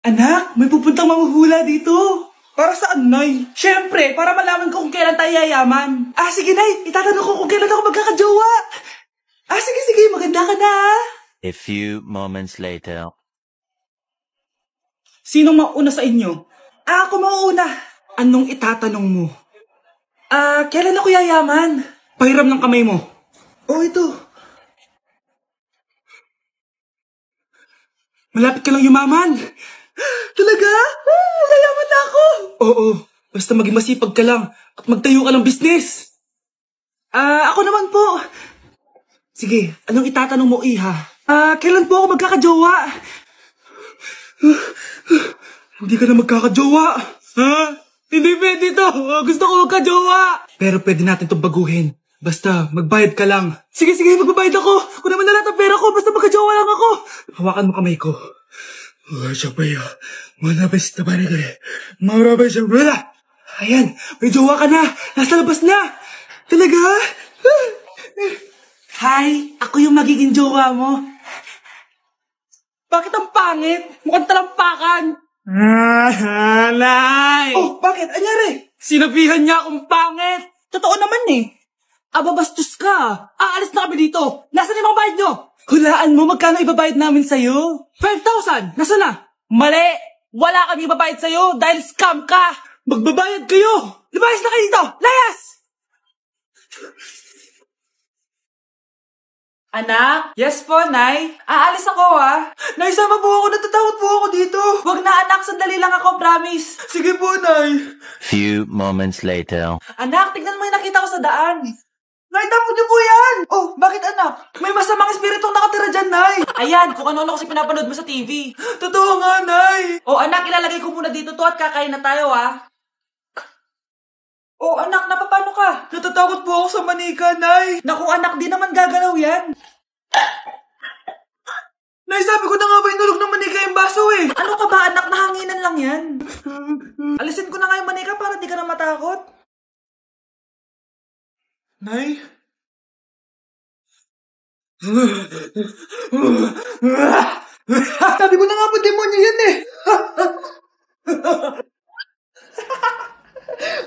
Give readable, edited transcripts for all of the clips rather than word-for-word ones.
Anak, may pupuntang manghuhula dito. Para saan, Nay? Siyempre, para malaman ko kung kailan tayo yayaman. Sige, Nay. Itatanong ko kung kailan ako magkakajowa. Sige. Maganda ka na, A few moments later. Sinong mauna sa inyo? Ako mauna. Anong itatanong mo? Kailan ako yayaman? Pahiram ng kamay mo. Ito. Malapit ka lang yumaman. Talaga? Yayaman na ako. Oo, basta maging masipag ka lang at magtayo ka ng business. Ako naman po. Sige, anong itatanong mo, Iha? Kailan po ako magkakajowa? Hindi ka na magkakajowa. Hindi pwede to. Gusto ko magkajowa. Pero pwede natin itong baguhin. Basta, magbayad ka lang. Sige, magbabayad ako. Kung naman na lahat ang pera ko, basta magkajowa lang ako. Hawakan mo kamay ko. Ayan, may jowa ka na. Nasa labas na. Talaga? Hi, ako yung magiging jowa mo. Bakit ang pangit? Mukhang talampakan. Nay! Bakit? Anyari? Sinabihan niya akong pangit. Totoo naman eh. Bastos ka. Aalis na kami dito. Nasaan yung mga bayad nyo? Hulaan mo, magkano ibabayad namin sa'yo? 5,000! Nasaan na? Mali! Wala kami ibabayad sa'yo dahil scam ka! Magbabayad kayo! Lumayas na kayo dito! Layas! Anak? Yes po, Nay? Aalis ako, Nay, sama po ako. Natatakot po ako dito. Wag na, anak. Sandali lang ako, promise. Sige po, Nay. Few moments later. Anak, tignan mo yung nakita ko sa daan. Nay, tapos niyo po yan! Bakit, anak? May masamang espiritong nakatira dyan, Nay. Ayan, kung ano-ano kasi pinapanood mo sa TV. Totoo nga, Nay. Anak, ilalagay ko muna dito to at kakain na tayo, anak, napapano ka? Natatakot po ako sa manika, Nay. Naku, anak, di naman gagalaw yan. Nay, sabi ko na nga ba inulog ng manika yung baso eh. Ano ka ba, anak? Nahanginan lang yan. Alisin ko na nga yung manika para di ka na matakot. Nay? Sabi ko na nga ba demonyo yan eh.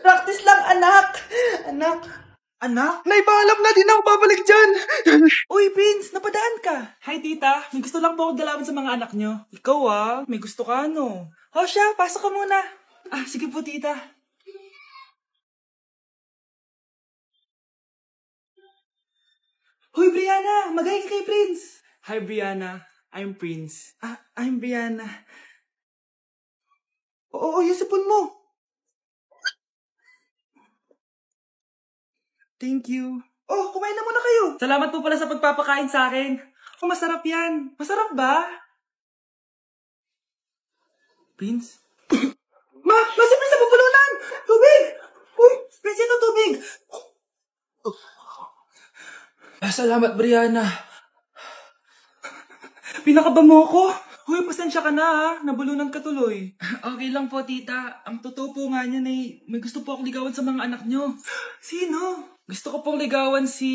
Practice lang, anak. Anak? Nay, paalam na din ako babalik dyan. Uy, Prince, napadaan ka. Hi, tita. May gusto lang po akong dalawin sa mga anak nyo. Ikaw, may gusto ka, no? Siya, pasok ka muna. Sige po, tita. Hoy, Brianna, magaling ka kay Prince. Hi, Brianna. I'm Prince. I'm Brianna. Yung sipon mo. Thank you. Kumain na muna kayo. Salamat po pala sa pagpapakain sa akin. Masarap yan. Masarap ba? Prince? Si Prince na pupulunan! Tubig! Uy, Prince, ito tubig! Salamat, Brianna. Pinakaba mo ako? Uy, pasensya ka na, nabulunan ka tuloy. Okay lang po, tita. Ang totoo po nga niyan eh, may gusto po akong ligawan sa mga anak nyo. Sino? Gusto ko pong ligawan si...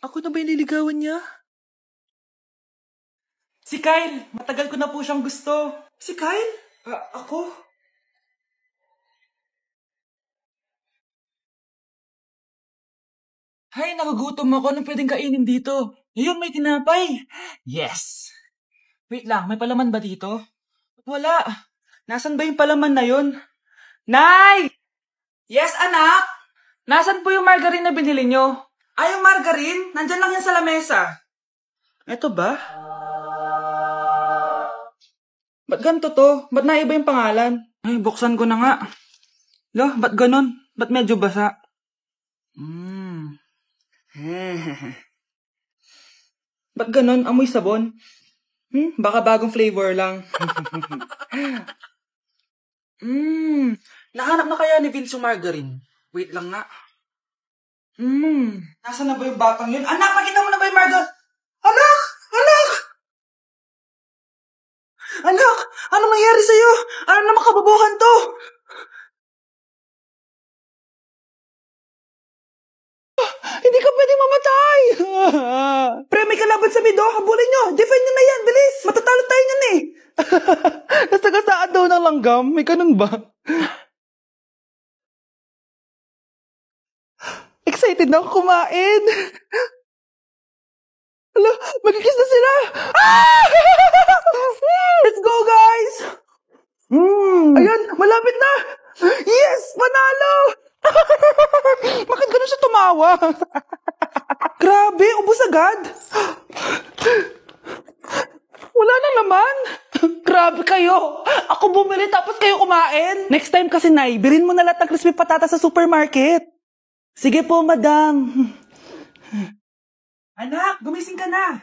Ako na ba yung niligawan niya? Si Kyle. Matagal ko na po siyang gusto. Si Kyle? Ako? Hay, nagugutom ako. Anong pwedeng kainin dito? Ayun, may tinapay. Yes! Wait lang, may palaman ba dito? Wala. Nasaan ba yung palaman na yun? Nay! Yes, anak? Nasaan po yung margarine na binili nyo? Yung margarine? Nandyan lang yan sa lamesa. Eto ba? Ba't ganito to? Ba't naiba yung pangalan? Buksan ko na nga. Ba't ganon? Ba't medyo basa? Ba't ganon? Amoy sabon? Baka bagong flavor lang. Nahanap na kaya ni Vince yung margarine? Wait lang nga. Nasaan na ba yung batang yun? Anak, makita mo na ba yung margarine? Anak! Anak! Anong nangyari sa'yo? Ano naman kababuhan to? Hindi ka pwedeng mamatay! Pre, may kalaban sa mid, oh. Habulin nyo! Defend nyo na yan! Bilis! Matatalo tayo nyan eh! Nasagasaan daw ng langgam? May ganun ba? Excited na ako kumain! Hala, magkikis na sila! Ah! Let's go, guys! Ayan, malapit na! Yes! Panalo! Bakit ganun siya tumawa? Grabe, ubos agad! Wala na naman! Grabe kayo! Ako bumili tapos kayo kumain! Next time kasi, Nay, bilhin mo na lahat ng crispy patata sa supermarket. Sige po, madam. Anak, gumising ka na.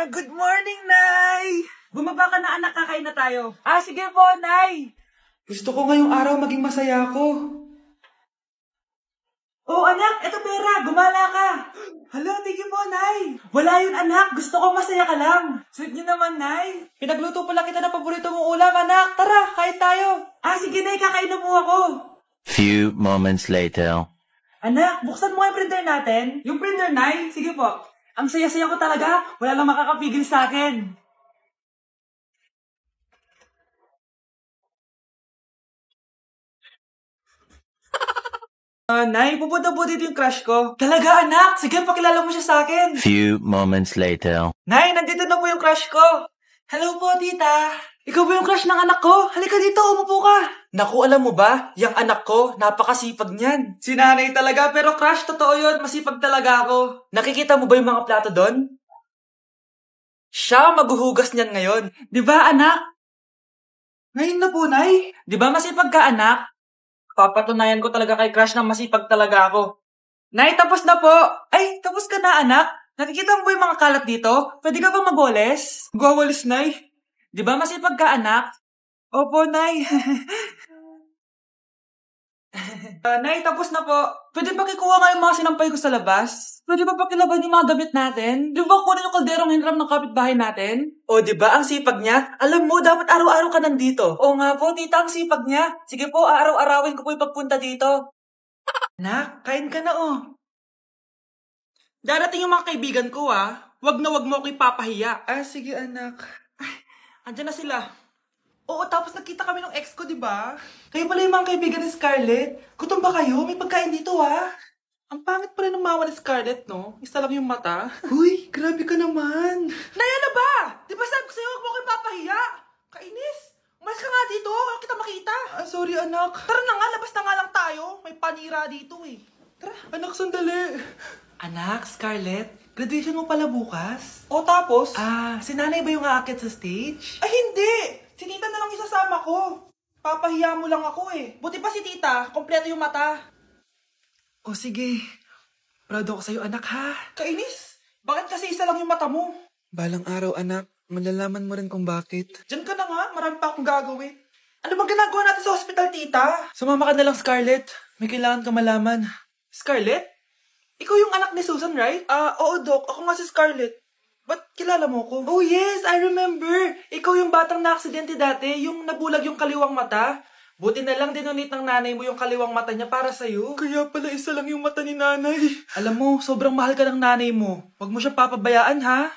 Good morning, Nay. Bumaba ka na, anak, kakain na tayo. Sige po, Nay. Gusto ko ngayong araw maging masaya ako. Oh, anak, eto pera, gumala ka. Hala, thank you po, Nay. Wala yun, anak, gusto ko masaya ka lang. Sweet niyo naman, Nay. Pinagluto pala kita ng paborito mong ulam, anak. Tara, kain tayo. Sige, Nay, kakain na po ako. Few moments later. Anak, buksan mo yung printer natin. Yung printer, Nay? Sige po. Ang saya-saya ko talaga. Wala lang makakapigil sa akin. Nay, pupunta po dito yung crush ko. Talaga, anak? Sige, pakilala mo siya sa akin. Few moments later. Nay, nandito na po yung crush ko. Hello po, tita. Ikaw ba yung crush ng anak ko? Halika dito, umupo ka. Naku, alam mo ba? Yung anak ko, napakasipag niyan. Si nanay talaga, pero crush, totoo yun. Masipag talaga ako. Nakikita mo ba yung mga plato doon? Siya maghuhugas niyan ngayon. Di ba, anak? Ngayon na po, Nay. Di ba masipag ka, anak? Papatunayan ko talaga kay crush na masipag talaga ako. Nay, tapos na po. Ay, tapos ka na, anak. Nakikita mo ba yung mga kalat dito? Pwede ka bang magwalis? Magwawalis, Nay. Di ba masipag ka, anak? Opo, Nay. Nay, tapos na po. Pwede ba kikuha nga yung mga sinampay ko sa labas? Pwede ba pakilaban yung mga damit natin? Di ba kunin yung kalderong hinram ng kapitbahay natin? O, di ba ang sipag niya? Alam mo, dapat araw-araw ka nandito. O nga po, tita, ang sipag niya. Sige po, araw-arawin ko po yung pagpunta dito. Nak, kain ka na, oh. Darating yung mga kaibigan ko, ah. Wag na wag mo ako ipapahiya. Sige, anak. Andiyan na sila. Oo, tapos nagkita kami ng ex ko, di ba? Kayo pala yung mga kaibigan ni Scarlett. Gutom ba kayo? May pagkain dito, ah. Ang pangit pala ng mama ni Scarlett, no? Isa lang yung mata. Uy, grabe ka naman. Naya na ba? Di ba sabi ko sa'yo, huwag mo kayo papahiya? Kainis. Umalis ka nga dito. Huwag kita makita. Sorry, anak. Tara na nga, labas na nga lang tayo. May panira dito, eh. Tara. Anak, sandali. Anak, Scarlett, graduation mo pala bukas? O tapos? Si nanay ba yung aakit sa stage? Ay, hindi! Si tita na lang isasama ko. Papahiya mo lang ako eh. Buti pa si tita, kompleto yung mata. O sige, proud ako sa'yo anak ha. Kainis, bakit kasi isa lang yung mata mo? Balang araw anak, malalaman mo rin kung bakit. Diyan ka na nga, marami pa akong gagawin. Ano bang ginagawa natin sa hospital, tita? Sumama ka na lang, Scarlett. May kailangan ka malaman. Scarlett? Ikaw yung anak ni Susan, right? Oo, Doc. Ako nga si Scarlett. Ba't kilala mo ko? Oh, yes! I remember! Ikaw yung batang na-aksidente dati, yung nabulag yung kaliwang mata. Buti na lang dinonate ng nanay mo yung kaliwang mata niya para sa'yo. Kaya pala isa lang yung mata ni nanay. Alam mo, sobrang mahal ka ng nanay mo. Huwag mo siya papabayaan, ha?